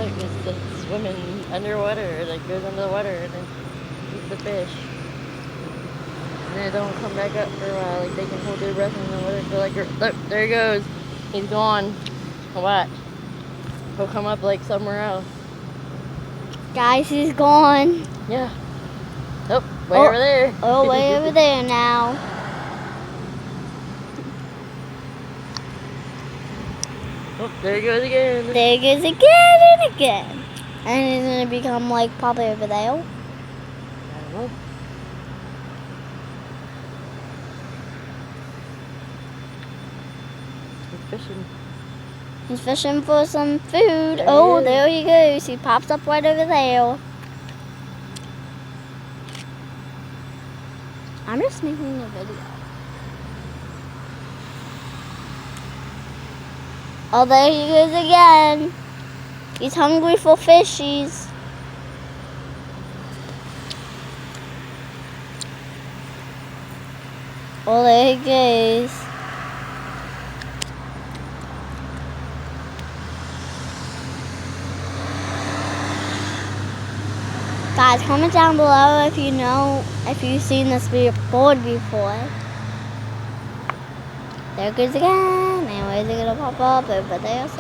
look, it's like swimming underwater, like goes under the water and then eats the fish. And then it don't come back up for a while, like they can hold their breath in the water for like, look, there he goes. He's gone. Watch. He'll come up like somewhere else. Guys, he's gone. Yeah. Oh, way over there. Oh, way over there now. Oh, there he goes again. There he goes again and again. And he's gonna become like probably over there. I don't know. He's fishing. He's fishing for some food. There Oh, he is. there he goes. He pops up right over there. I'm just making a video. Oh, there he goes again. He's hungry for fishies. Oh, there he goes. Guys, comment down below if you know, if you've seen this board before. There it goes again. And where's it gonna pop up? Over there.